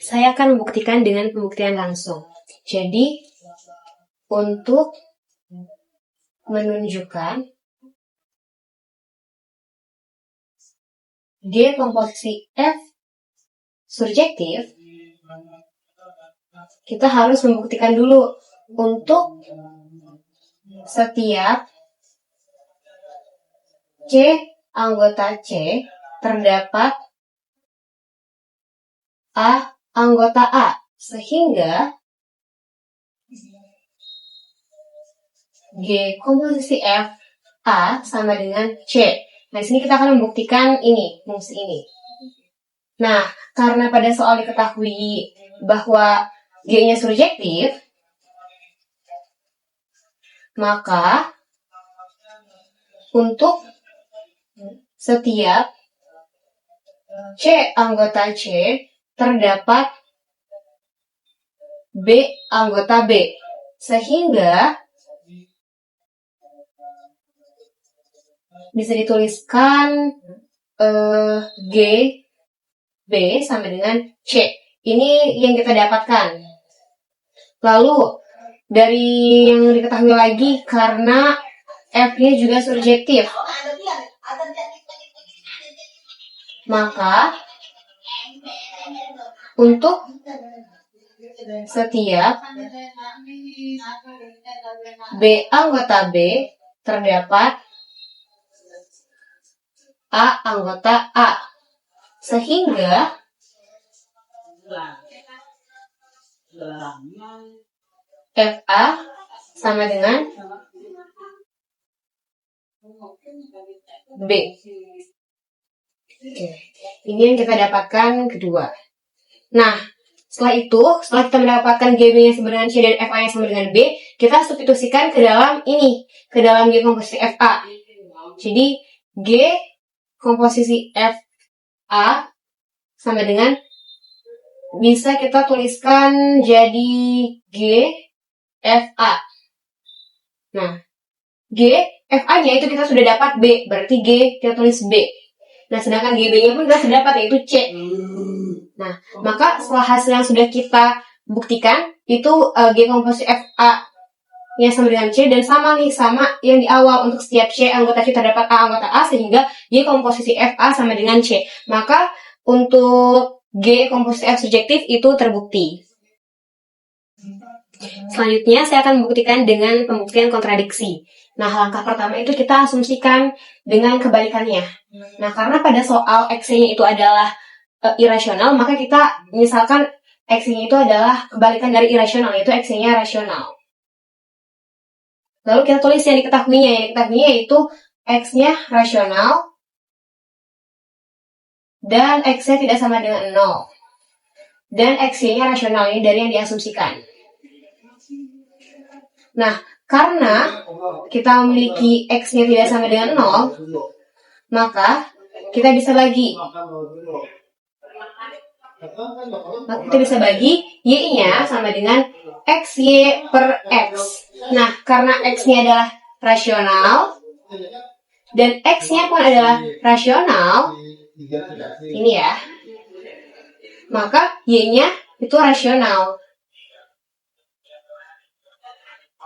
Saya akan membuktikan dengan pembuktian langsung. Jadi, untuk menunjukkan G komposisi F surjektif, kita harus membuktikan dulu untuk setiap C anggota C terdapat A anggota A, sehingga G komposisi F A sama dengan C. Nah, di sini kita akan membuktikan fungsi ini. Nah, karena pada soal diketahui bahwa G-nya surjektif, maka untuk setiap C anggota C terdapat B anggota B, sehingga bisa dituliskan G B sama dengan C. Ini yang kita dapatkan. Lalu dari yang diketahui lagi, karena F-nya juga surjektif, maka untuk setiap B anggota B terdapat A anggota A, sehingga FA sama dengan B. Oke. Ini yang kita dapatkan kedua. Nah, setelah kita mendapatkan GB-nya sama dengan C dan FA-nya sama dengan B, kita substitusikan ke dalam G komposisi FA. Jadi, G komposisi FA sama dengan, bisa kita tuliskan jadi G FA. Nah, G FA-nya itu kita sudah dapat B, berarti G kita tulis B. Nah, sedangkan GB-nya pun kita sudah dapat, yaitu C. Nah, maka setelah hasil yang sudah kita buktikan, itu G komposisi FA yang sama dengan C, dan sama yang di awal, untuk setiap C anggota C terdapat A anggota A, sehingga G komposisi FA sama dengan C. Maka untuk G komposisi F surjektif itu terbukti. Selanjutnya saya akan membuktikan dengan pembuktian kontradiksi. Nah, langkah pertama itu kita asumsikan dengan kebalikannya. Nah, karena pada soal X-nya itu adalah irasional, maka kita misalkan X-nya itu adalah kebalikan dari irasional, yaitu X-nya rasional. Lalu kita tulis yang diketahuinya yaitu X-nya rasional dan X-nya tidak sama dengan 0. Dan X-nya rasional, ini dari yang diasumsikan. Nah, karena kita memiliki X-nya tidak sama dengan 0, maka kita bisa bagi. Y-nya sama dengan XY per X. Nah, karena X-nya adalah rasional, dan X-nya pun adalah rasional, ini ya, maka Y-nya itu rasional.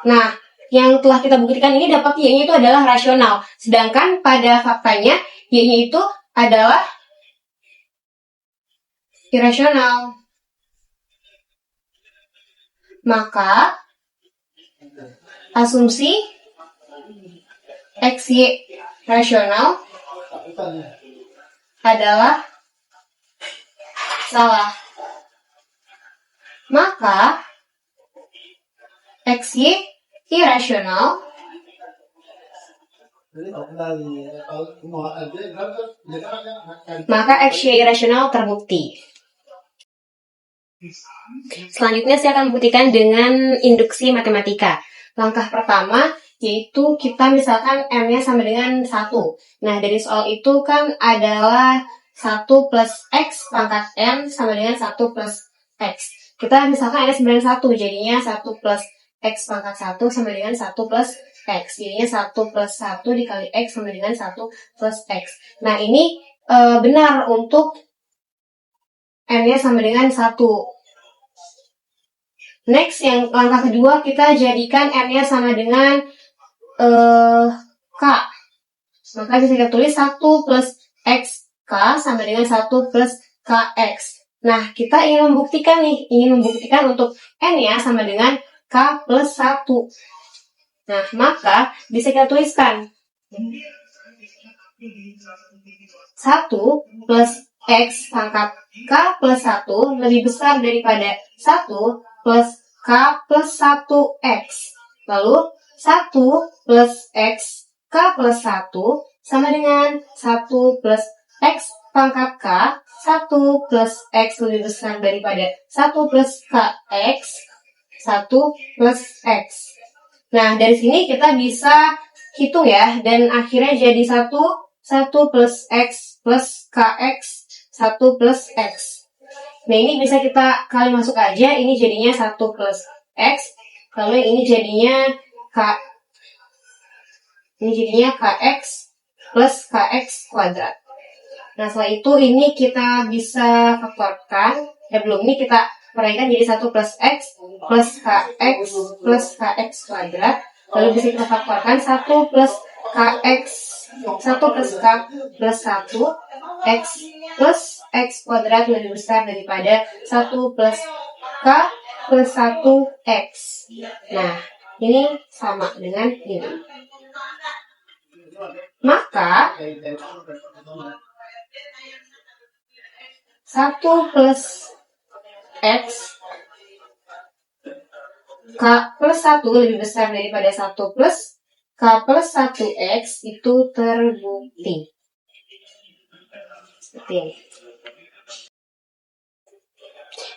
Nah, yang telah kita buktikan ini dapat Y-nya itu adalah rasional. Sedangkan pada faktanya, Y-nya itu adalah irasional. Maka, asumsi XY rasional adalah salah. Maka, XY irasional terbukti. Selanjutnya saya akan membuktikan dengan induksi matematika. Langkah pertama yaitu kita misalkan M-nya sama dengan 1. Nah, dari soal itu kan adalah 1 plus X pangkat M sama dengan 1 plus X. Kita misalkan ada 91, jadinya 1 plus X pangkat 1 sama dengan 1 plus X. Jadinya 1 plus 1 dikali X sama dengan 1 plus X. Nah, ini benar untuk N-nya sama dengan 1. Next, yang langkah kedua, kita jadikan N-nya sama dengan K. Maka bisa kita tulis 1 plus XK sama dengan 1 plus KX. Nah, kita ingin membuktikan untuk N-nya sama dengan K plus 1. Nah, maka bisa kita tuliskan 1 plus X pangkat K plus 1 lebih besar daripada 1 plus K plus 1X. Lalu 1 plus X K plus 1 sama dengan 1 plus X pangkat K, 1 plus X lebih besar daripada 1 plus KX, 1 plus X. Nah, dari sini kita bisa hitung ya, dan akhirnya jadi 1 plus X plus KX, 1 plus X. Nah, ini bisa kita kali masuk aja, ini jadinya 1 plus X, lalu ini jadinya KX plus KX kuadrat. Nah, setelah itu ini kita bisa faktorkan, belum, ini kita perhatikan jadi 1 plus X plus KX plus KX kuadrat, lalu bisa kita faktorkan 1 plus KX, 1 plus K plus 1, X plus X kuadrat lebih besar daripada 1 plus K plus 1X. Nah, ini sama dengan ini. Maka 1 plus X K plus 1 lebih besar daripada 1 plus K plus 1X itu terbukti. Seperti ini.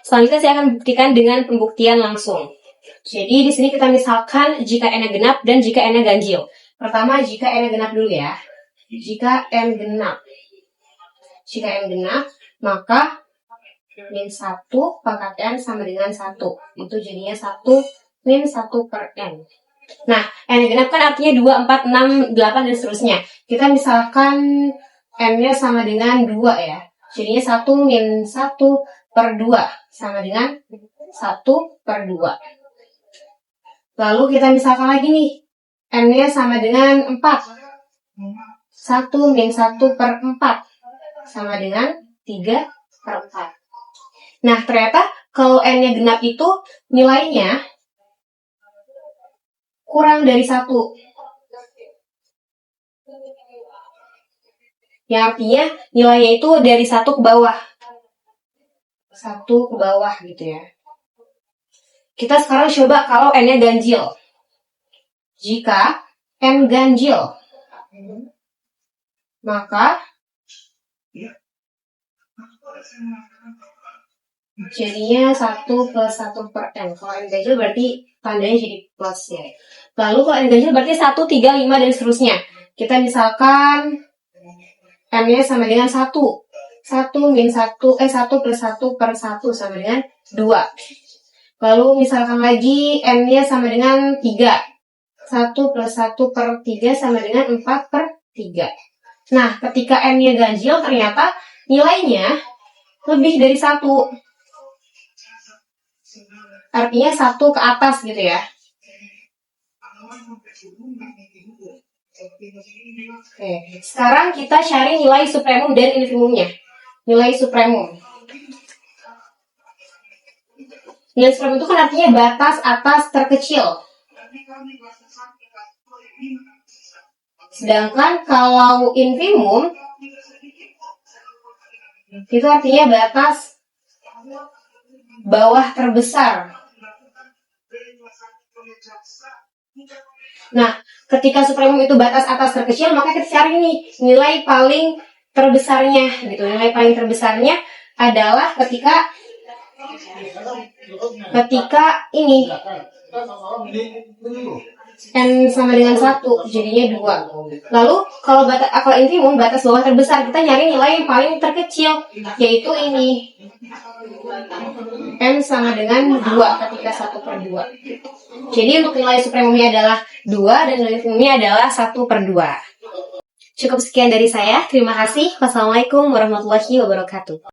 Selanjutnya saya akan buktikan dengan pembuktian langsung. Jadi di sini kita misalkan jika N-nya genap dan jika N-nya ganjil. Pertama, jika N-nya genap dulu ya. Jika N genap, maka min 1 pangkat N sama dengan 1. Itu jadinya 1 min 1 per N. Nah, N genap kan artinya 2, 4, 6, 8, dan seterusnya. Kita misalkan N-nya sama dengan 2 ya. Jadinya 1 min 1 per 2 sama dengan 1 per 2. Lalu kita misalkan lagi nih, N-nya sama dengan 4. 1 min 1 per 4 sama dengan 3 per 4. Nah, ternyata kalau N-nya genap itu nilainya kurang dari 1. Yang artinya nilainya itu dari 1 ke bawah. 1 ke bawah gitu ya. Kita sekarang coba kalau N-nya ganjil. Jika N ganjil, maka jadinya 1 plus 1 per N. Kalau N ganjil berarti tandanya jadi plus ya. Lalu kalau N ganjil berarti 1, 3, 5, dan seterusnya. Kita misalkan M-nya sama dengan 1. 1 plus 1 per 1 sama dengan 2. Lalu misalkan lagi N-nya sama dengan 3. 1 plus 1 per 3 sama dengan 4 per 3. Nah, ketika N-nya ganjil ternyata nilainya lebih dari 1. Artinya 1 ke atas gitu ya. Oke, sekarang kita cari nilai supremum dan infimumnya. Nilai supremum. Nilai supremum itu kan artinya batas atas terkecil. Sedangkan kalau infimum itu artinya batas bawah terbesar. Nah, ketika supremum itu batas atas terkecil, maka kita cari nih nilai paling terbesarnya gitu. Nilai paling terbesarnya adalah ketika ini N sama dengan 1, jadinya 2. Lalu kalau infimum batas bawah terbesar, kita nyari nilai yang paling terkecil, yaitu ini N sama dengan 2 ketika 1 per 2. Jadi untuk nilai supremumnya adalah 2 dan nilai infimumnya adalah 1 per 2. Cukup sekian dari saya. Terima kasih. Wassalamualaikum warahmatullahi wabarakatuh.